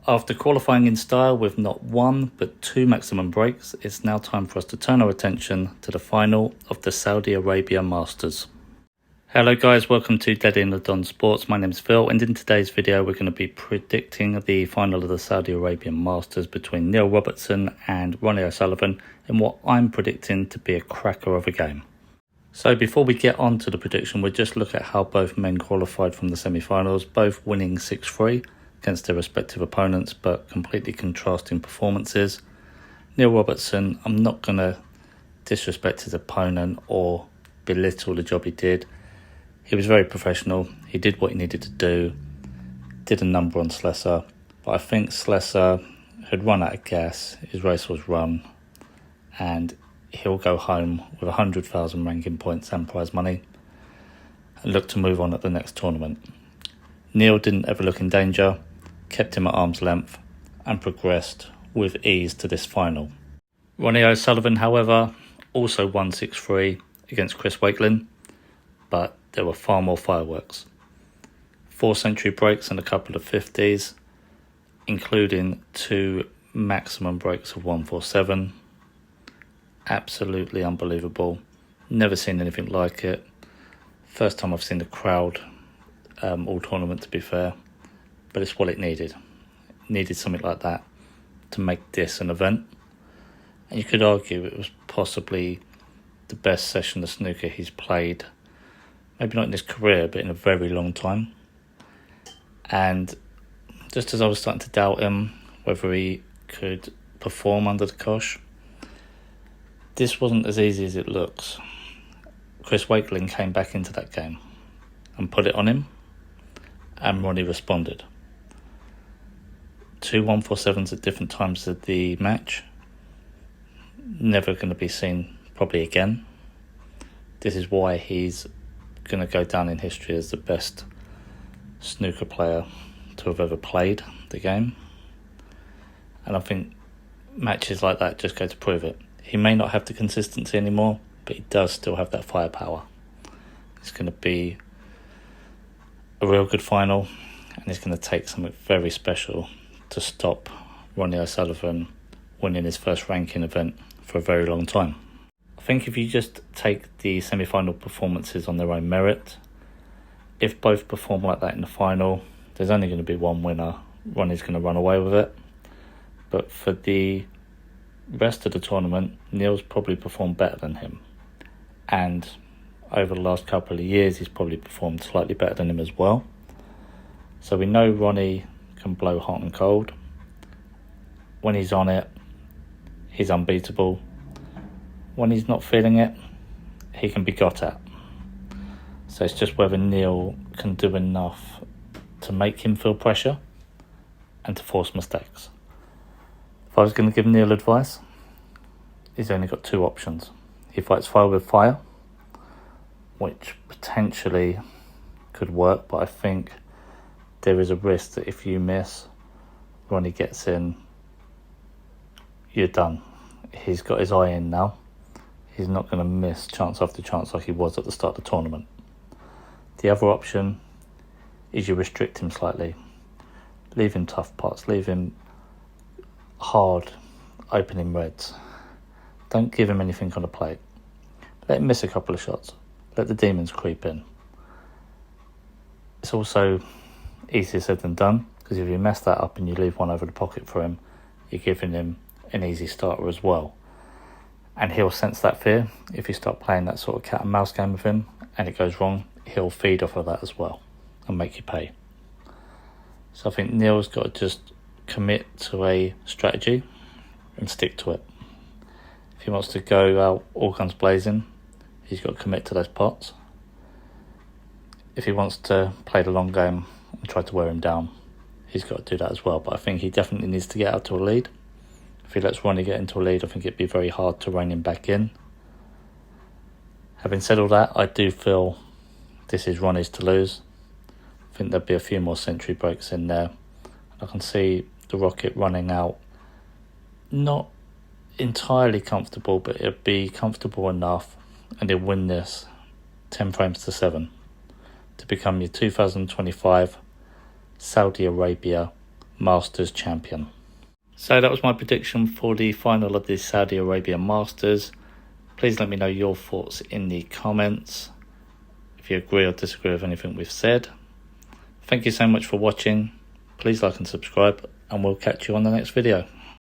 After qualifying in style with not one but two maximum breaks, it's now time for us to turn our attention to the final of the Saudi Arabia Masters. Hello guys, welcome to Dead in the Don Sports. My name is Phil, and in today's video we're going to be predicting the final of the Saudi Arabian Masters between Neil Robertson and Ronnie O'Sullivan in what I'm predicting to be a cracker of a game. So before we get on to the prediction, we'll just look at how both men qualified from the semi-finals, both winning 6-3 against their respective opponents, but completely contrasting performances. Neil Robertson, I'm not going to disrespect his opponent or belittle the job he did. He was very professional. He did what he needed to do, did a number on Slessor, but I think Slessor had run out of gas. His race was run, and he'll go home with 100,000 ranking points and prize money and look to move on at the next tournament. Neil didn't ever look in danger, kept him at arm's length and progressed with ease to this final. Ronnie O'Sullivan, however, also won 6-3 against Chris Wakelin, but there were far more fireworks. 4 century breaks and a couple of 50s, including 2 maximum breaks of 147. Absolutely unbelievable. Never seen anything like it. First time I've seen the crowd all tournament, to be fair, but it's what it needed. It needed something like that to make this an event. And you could argue it was possibly the best session of snooker he's played, maybe not in his career, but in a very long time. And just as I was starting to doubt him, whether he could perform under the cosh, this wasn't as easy as it looks. Chris Wakelin came back into that game and put it on him, and Ronnie responded. 2 147s at different times of the match. Never going to be seen probably again. This is why he's going to go down in history as the best snooker player to have ever played the game. And I think matches like that just go to prove it. He may not have the consistency anymore, but he does still have that firepower. It's going to be a real good final, and it's going to take something very special to stop Ronnie O'Sullivan winning his first ranking event for a very long time. I think if you just take the semi-final performances on their own merit, if both perform like that in the final, there's only going to be one winner. Ronnie's going to run away with it. But for the rest of the tournament, Neil's probably performed better than him. And over the last couple of years, he's probably performed slightly better than him as well. So we know Ronnie can blow hot and cold. When he's on it, he's unbeatable. When he's not feeling it, he can be got at. So it's just whether Neil can do enough to make him feel pressure and to force mistakes. If I was going to give Neil advice, he's only got 2 options. He fights fire with fire, which potentially could work, but I think there is a risk that if you miss, Ronnie gets in, you're done. He's got his eye in now. He's not going to miss chance after chance like he was at the start of the tournament. The other option is you restrict him slightly. Leave him tough pots, leave him hard opening reds. Don't give him anything on the plate. Let him miss a couple of shots. Let the demons creep in. It's also easier said than done, because if you mess that up and you leave one over the pocket for him, you're giving him an easy starter as well. And he'll sense that fear. If you start playing that sort of cat and mouse game with him and it goes wrong, he'll feed off of that as well and make you pay. So I think Neil's got to just commit to a strategy and stick to it. If he wants to go out all guns blazing, he's got to commit to those pots. If he wants to play the long game and try to wear him down, he's got to do that as well. But I think he definitely needs to get out to a lead. If he lets Ronnie get into a lead, I think it'd be very hard to rein him back in. Having said all that, I do feel this is Ronnie's to lose. I think there'll be a few more century breaks in there. I can see the Rocket running out, not entirely comfortable, but it'll be comfortable enough, and he'll win this 10 frames to 7 to become your 2025 Saudi Arabia Masters champion. So that was my prediction for the final of the Saudi Arabia Masters. Please let me know your thoughts in the comments, if you agree or disagree with anything we've said. Thank you so much for watching. Please like and subscribe, and we'll catch you on the next video.